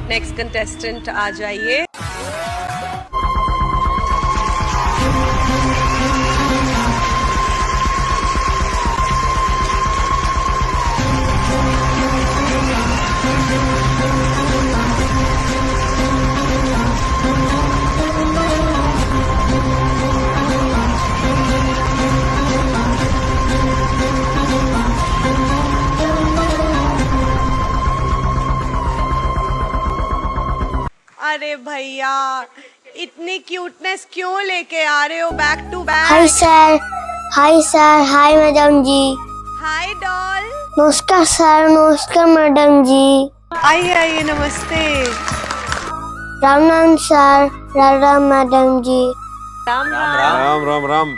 Next contestant आ जाइए। अरे भैया इतनी क्यूटनेस क्यों लेके आ रहे हो back to back? Hi sir, hi madam ji. Hi doll. नमस्कार सर, नमस्कार मैडम जी। आइए आइए, नमस्ते। Ram Ram sir, Ram Ram madam ji. राम राम। राम राम राम।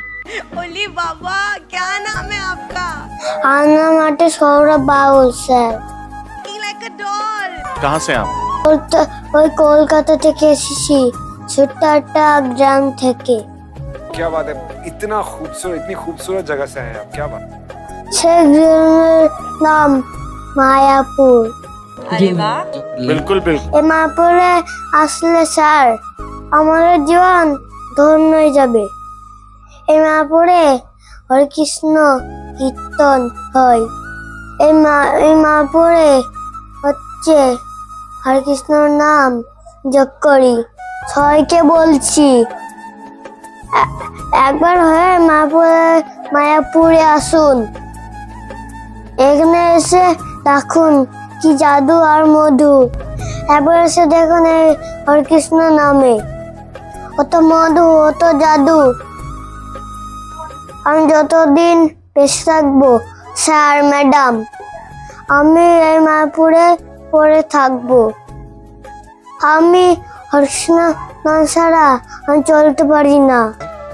ओली बाबा, क्या नाम है आपका? आना माटे सौरभ बाबू सर। Like a doll. कहाँ से आप? ওই কলকাতা থেকে এসেছি, ছোট্ট একটা গ্রাম থেকে। क्या बात है, इतना खूबसूरत, इतनी खूबसूरत जगह से हैं आप, क्या बात। সে গ্রামের নাম মায়াপুর। अरे वाह। बिल्कुल बिल्कुल। এই মায়াপুরে আসলে স্যার আমাদের জীবন ধন্য হয়ে যাবে। এই মায়াপুরে হরিকৃষ্ণ কীর্তন হয়। এই মায়াপুরে হচ্ছে হরে কৃষ্ণর নাম জপ করি। সবাইকে বলছি একবার হয়ে মায়াপুরে আসুন, এখানে এসে দেখুন কি জাদু আর মধু। একবার এসে দেখুন এই হরে কৃষ্ণ নামে অত মধু, অত জাদু। আমি যতদিন বেঁচে থাকবো স্যার ম্যাডাম, আমি এই মায়াপুরে পড়ে থাকবো। আমি হরিকৃষ্ণ নাম ছাড়া আমি চলতে পারি না।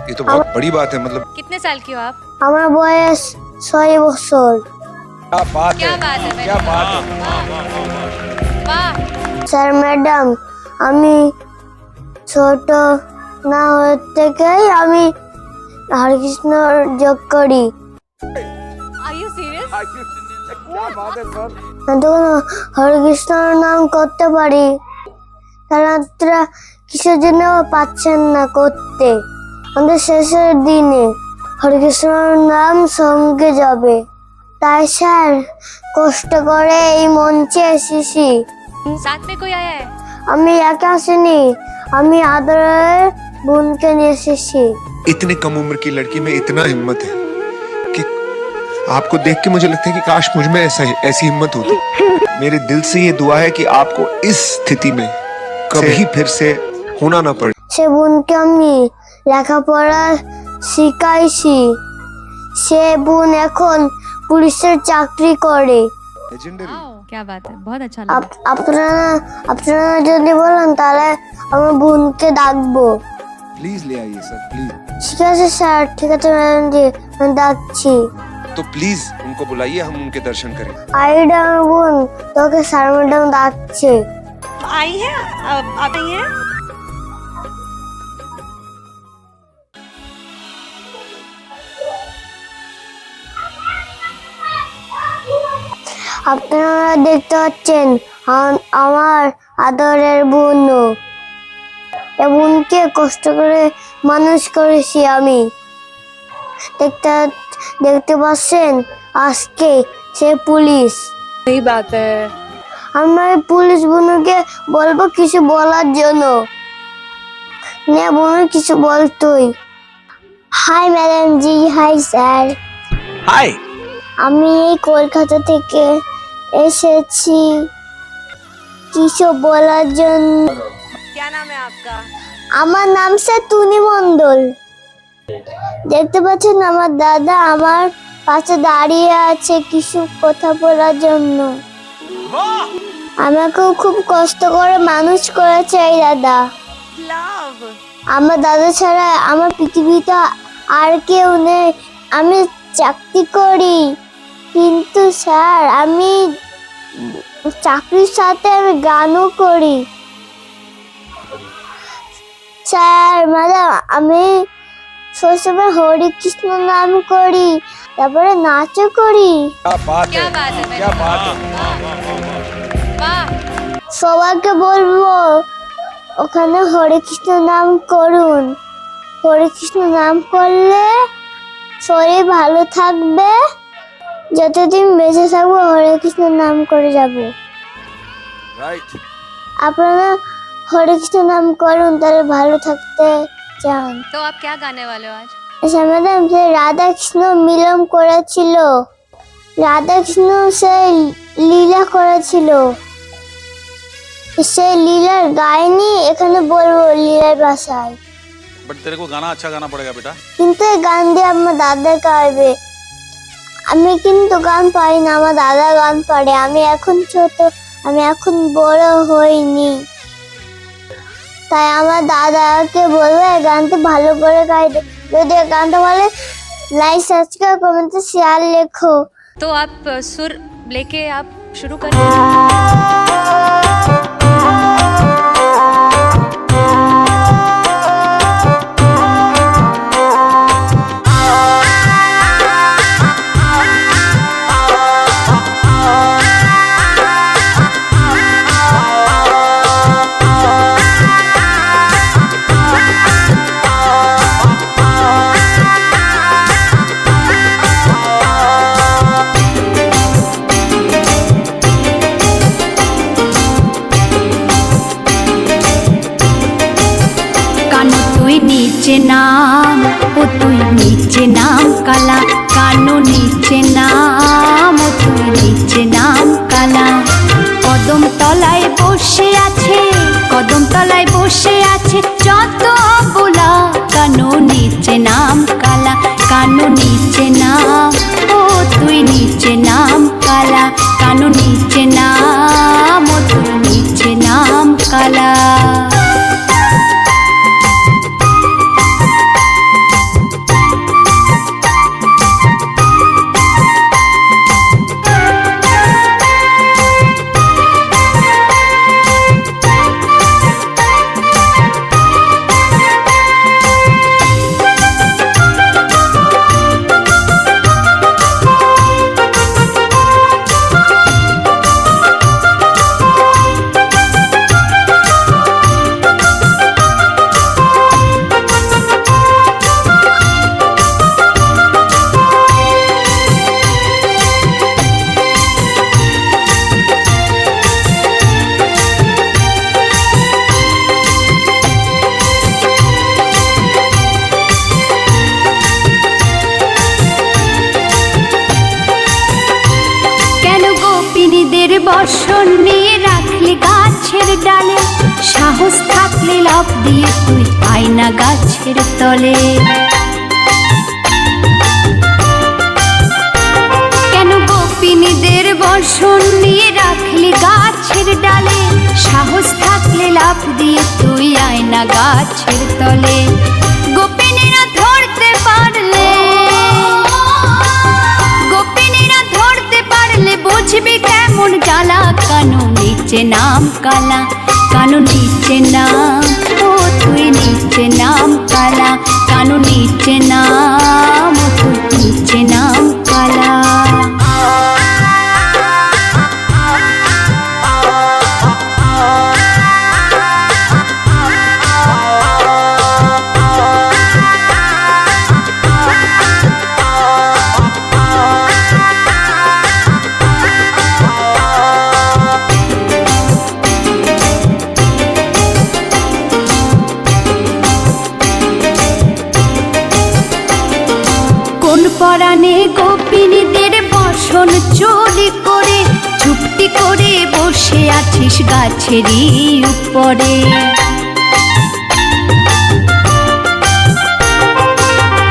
ये तो बहुत बड़ी बात है, मतलब कितने साल की हो आप? আমার বয়স 6 বছর। क्या बात क्या है, बात है, क्या बात है। वाह। স্যার ম্যাডাম, আমি ছোট না হওয়ার থেকেই আমি হরিকৃষ্ণ যোগ করি। Are you serious? क्या बात है सर। তখন হরিকৃষ্ণর নাম করতে পারি, তারা কিসের জন্য পাচ্ছেন না করতে। আমাদের শেষের দিনে হরিকৃষ্ণর নাম সঙ্গে যাবে। তাই স্যার কষ্ট করে এই মঞ্চে এসেছি। साथ में कोई आया है? আমি একা আসিনি, আমি আদরের বোনকে নিয়ে এসেছি। इतनी कम उम्र की लड़की में इतना हिम्मत है कि आपको देख के मुझे लगता है कि काश मुझ में ऐसी हिम्मत होती। मेरे दिल से ये दुआ है कि आपको इस स्थिति में कभी फिर से होना ना पड़े। সে বোনকে আমি লেখাপড়া শিখাইছি। সে বোন এখন পুলিশের চাকরি করে। वाओ, क्या बात है, बहुत अच्छा लगा। আপনারা যদি বলেন তাহলে আমার বোনকে ডাকবো। प्लीज ले आइए सर, प्लीज। ঠিক আছে স্যার, ঠিক আছে ম্যাডাম জি, আমি ডাকছি। तो प्लीज उनको बुलाइए, हम उनके दर्शन करें। আইডা আমার বোন, তোকে স্যার ম্যাডাম ডাকছে। आई है, अब आप आई हैं? আপনারা দেখতে পাচ্ছেন আমার আদরের বোন। এ বোনকে কষ্ট করে মানুষ করেছি আমি। দেখতে পাচ্ছেন আজকে সে পুলিশ। सही बात है। আমরা পুলিশ বোনকে বলবো কিছু বলার জন্য। না বোন কিছু বলতোই। হাই ম্যাডাম জি, হাই স্যার। हाय। আমি এই কলকাতা থেকে এসেছি কিছু বলার জন্য। क्या नाम है आपका? আমার নাম স্যার টুনি মণ্ডল। দেখতে পাচ্ছেন আমার দাদা আমার পাশে দাঁড়িয়ে আছে কিছু কথা বলার জন্য। আমাকেও খুব কষ্ট করে মানুষ করেছে এই দাদা। लव। আমার দাদা ছাড়া আমার পৃথিবীতে আর কেউ নেই। আমি চাকরি করি, কিন্তু স্যার আমি চাকরির সাথে আমি গানও করি। স্যার ম্যাডাম, আমি সবসময় হরে কৃষ্ণ নাম করি, তারপরে নাচও করি। क्या बात क्या है, बात है, क्या बात है। वाह। সবাইকে বলবো ওখানে হরে কৃষ্ণ নাম করুন। হরে কৃষ্ণ নাম করলে শরীর ভালো থাকবে, যতদিন বেঁচে থাকবো হরে কৃষ্ণ নাম করে যাব। राइट আপনারা হরে কৃষ্ণ নাম করুন, তাহলে ভালো থাকতে চান। तो आप क्या गाने वाले हो आज? আচ্ছা ম্যাডাম, যে রাধা কৃষ্ণ মিলন করেছিল, রাধা কৃষ্ণ সে লীলা করেছিল, সেই লীলার গায়নি এখানে বলবো লীলার ভাষায়। बट तेरे को गाना अच्छा गाना पड़ेगा बेटा। কিন্তু এই গান দিয়ে আমার দাদা গাইবে। আমি কিন্তু গান পারি না, আমার দাদা গান পারে। আমি এখন ছোট, আমি এখন বড় হইনি, তাই আমার দাদাকে বলবো এই গানটা ভালো করে গাইতে। যদি এই গানটা ভালো, লাইক সাবস্ক্রাইব কমেন্টে শেয়ার লেখো। तो आप सुर लेके आप शुरू करें। কানু তুই নিচে নাম, ও তুই নিচে নাম কালা, কানু নিচে নাম, ও তুই নিচে নাম কালা। কদম তলায় বসে আছে, কদম তলায় বসে আছে যত বোলা, কানু নিচে নাম কালা, কানু নিচে নাম, ও তুই নিচে নাম কালা, কানু নিচে নাম, ও তুই নিচে নাম কালা। বর্ষণ নিয়ে রাখলে গাছের ডালে, সাহস থাকলে লাফ দিয়ে তুই আয়না গাছের তলে। কেন গোপিনীদের বর্ষণ নিয়ে রাখলে গাছের ডালে, সাহস থাকলে লাফ দিয়ে তুই আয়না গাছের তলে। গোপিনীরা ধরতে পারলে, গোপিনীরা ধরতে পারলে বুঝবি কেমন জ্বালা, কানু নিচে নাম কালা, কানু নিচে নাম, ও তুই নিচে নাম কালা, কানু নিচে নাম, ও তুই নিচে নাম কালা। পরাণে গোপিনীদের বসন চুরি করে, চুপটি করে বসে আছিস গাছেরই উপরে।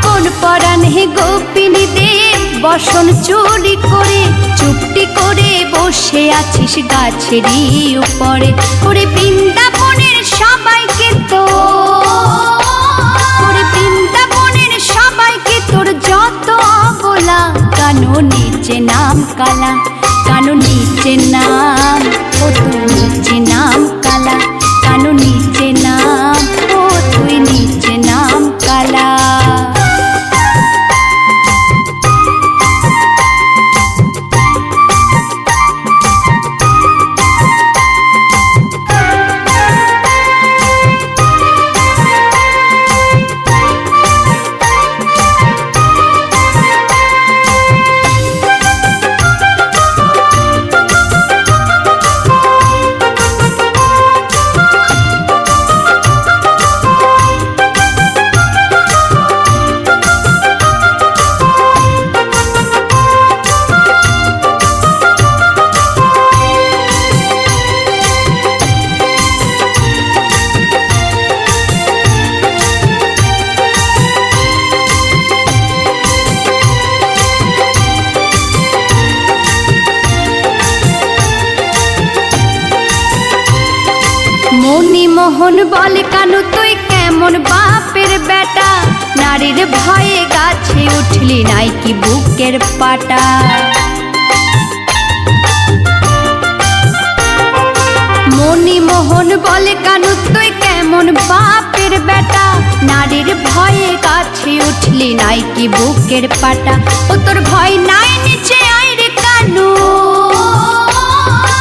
কোন পরাণে গোপিনীদের বসন চুরি করে, চুপটি করে বসে আছিস গাছেরই উপরে। ওরে বৃন্দাবনের সবাইকে তো, ওরে বৃন্দাবনের সবাইকে তোর যত বলা, কানু নিচে নাম কালা, কানু নিচে নাম, ও তুই নিচে নাম কালা, কানু নিচে নাম, ও তুই নিচে নাম কালা। মোহন বলে কানু তুই কেমন বাপের বেটা, নারীর ভয়ে গাছে উঠলি নাই কি বুকের পাটা। মনি মোহন বলে কানু তুই কেমন বাপের বেটা, নারীর ভয়ে গাছে উঠলি নাই কি বুকের পাটা। ও তোর ভয় নাই নিচে আয় রে কানু,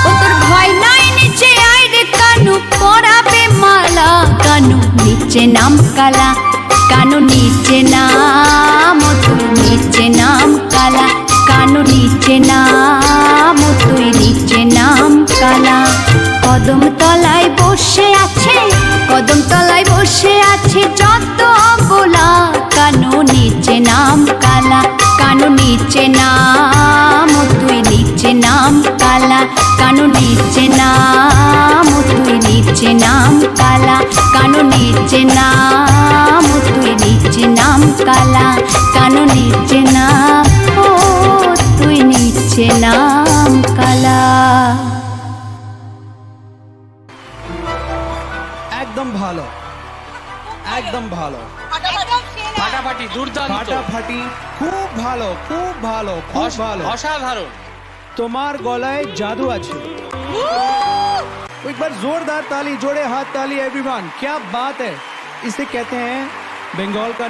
ও তোর ভয় নাই নিচে আয় রে কানু, পরাবে মালা কানু নিচে নাম কালা, কানু নিচে নাম ও তুই নিচে নাম কালা, কানু নিচে নাম ও তুই নিচে নাম কালা। কদম তলায় বসে আছে, কদম তলায় বসে আছে যত অবলা, কানু নিচে নাম কালা, কানু নিচে নাম ও তুই নিচে নাম কালা, কানু নিচে নাম ও তুই নিচে নাম কালা, কানু নিচে নাম ও তুই নিচে নাম কালা, কানু নিচে নাম ও তুই নিচে নাম কালা। একদম ভালো, একদম ভালো, ফাটাফাটি দুর্দান্ত ফাটাফাটি, খুব ভালো, খুব ভালো, খুব ভালো, অসাধারণ। তোমার গলায় জাদু আছে। एक बार जोरदार ताली, जोड़े हाथ ताली एवरीवन, क्या बात है। इसे कहते हैं बंगाल का